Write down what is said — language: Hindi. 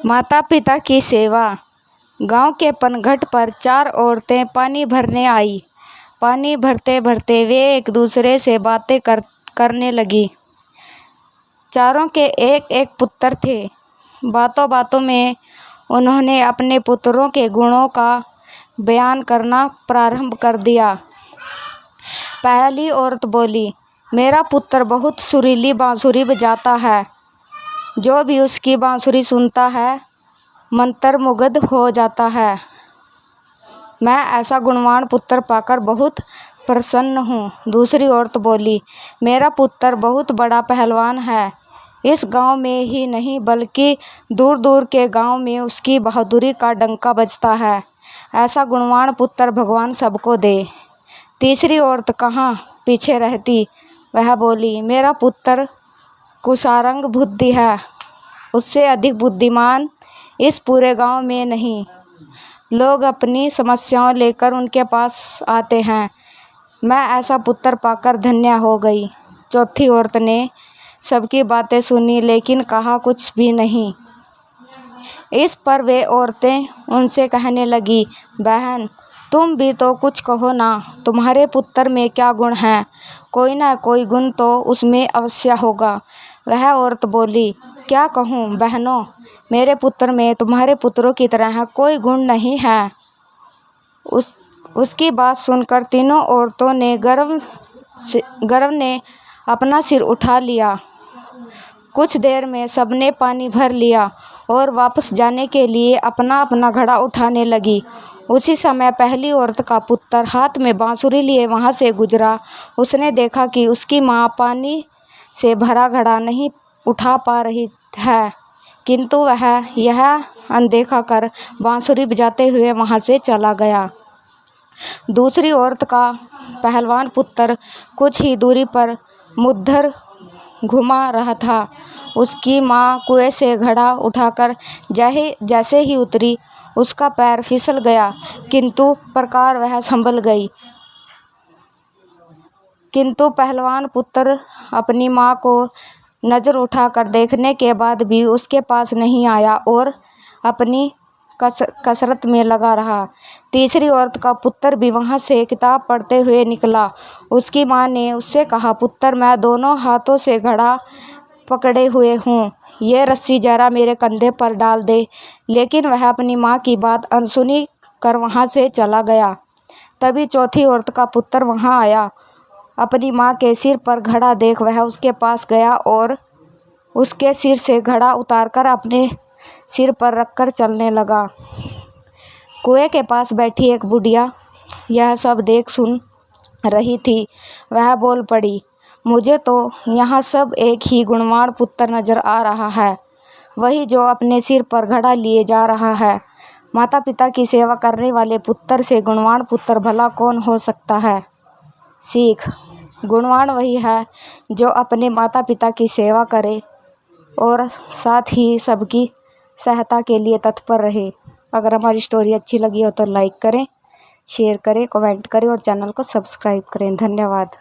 माता पिता की सेवा। गांव के पनघट पर 4 औरतें पानी भरने आई। पानी भरते भरते वे एक दूसरे से बातें करने लगी। चारों के एक एक पुत्र थे। बातों बातों में उन्होंने अपने पुत्रों के गुणों का बयान करना प्रारंभ कर दिया। पहली औरत बोली, मेरा पुत्र बहुत सुरीली बांसुरी बजाता है। जो भी उसकी बांसुरी सुनता है मंत्रमुग्ध हो जाता है। मैं ऐसा गुणवान पुत्र पाकर बहुत प्रसन्न हूँ। दूसरी औरत बोली, मेरा पुत्र बहुत बड़ा पहलवान है। इस गांव में ही नहीं बल्कि दूर दूर के गांव में उसकी बहादुरी का डंका बजता है। ऐसा गुणवान पुत्र भगवान सबको दे। तीसरी औरत कहाँ पीछे रहती, वह बोली, मेरा पुत्र कुशारंग बुद्धि है। उससे अधिक बुद्धिमान इस पूरे गांव में नहीं। लोग अपनी समस्याओं लेकर उनके पास आते हैं। मैं ऐसा पुत्र पाकर धन्य हो गई। चौथी औरत ने सबकी बातें सुनी लेकिन कहा कुछ भी नहीं। इस पर वे औरतें उनसे कहने लगी, बहन तुम भी तो कुछ कहो ना। तुम्हारे पुत्र में क्या गुण है? कोई ना कोई गुण तो उसमें अवश्य होगा। वह औरत बोली, क्या कहूँ बहनों, मेरे पुत्र में तुम्हारे पुत्रों की तरह कोई गुण नहीं है। उसकी बात सुनकर तीनों औरतों ने गर्व ने अपना सिर उठा लिया। कुछ देर में सबने पानी भर लिया और वापस जाने के लिए अपना अपना घड़ा उठाने लगी। उसी समय पहली औरत का पुत्र हाथ में बांसुरी लिए वहां से गुजरा। उसने देखा कि उसकी माँ पानी से भरा घड़ा नहीं उठा पा रही है, किंतु वह यह अनदेखा कर बांसुरी बजाते हुए वहां से चला गया। दूसरी औरत का पहलवान पुत्र कुछ ही दूरी पर मुद्दर घुमा रहा था। उसकी माँ कुएं से घड़ा उठाकर जैसे ही उतरी, उसका पैर फिसल गया, किंतु प्रकार वह संभल गई। किंतु पहलवान पुत्र अपनी माँ को नजर उठाकर देखने के बाद भी उसके पास नहीं आया और अपनी कसरत में लगा रहा। तीसरी औरत का पुत्र भी वहां से किताब पढ़ते हुए निकला। उसकी माँ ने उससे कहा, पुत्र मैं दोनों हाथों से घड़ा पकड़े हुए हूँ, ये रस्सी जरा मेरे कंधे पर डाल दे। लेकिन वह अपनी माँ की बात अनसुनी कर वहां से चला गया। तभी चौथी औरत का पुत्र वहां आया। अपनी माँ के सिर पर घड़ा देख वह उसके पास गया और उसके सिर से घड़ा उतारकर अपने सिर पर रखकर चलने लगा। कुएं के पास बैठी एक बुढ़िया यह सब देख सुन रही थी। वह बोल पड़ी, मुझे तो यहाँ सब एक ही गुणवान पुत्र नजर आ रहा है, वही जो अपने सिर पर घड़ा लिए जा रहा है। माता पिता की सेवा करने वाले पुत्र से गुणवान पुत्र भला कौन हो सकता है। सीख, गुणवान वही है जो अपने माता पिता की सेवा करे और साथ ही सबकी सहायता के लिए तत्पर रहे। अगर हमारी स्टोरी अच्छी लगी हो तो लाइक करें, शेयर करें, कमेंट करें और चैनल को सब्सक्राइब करें। धन्यवाद।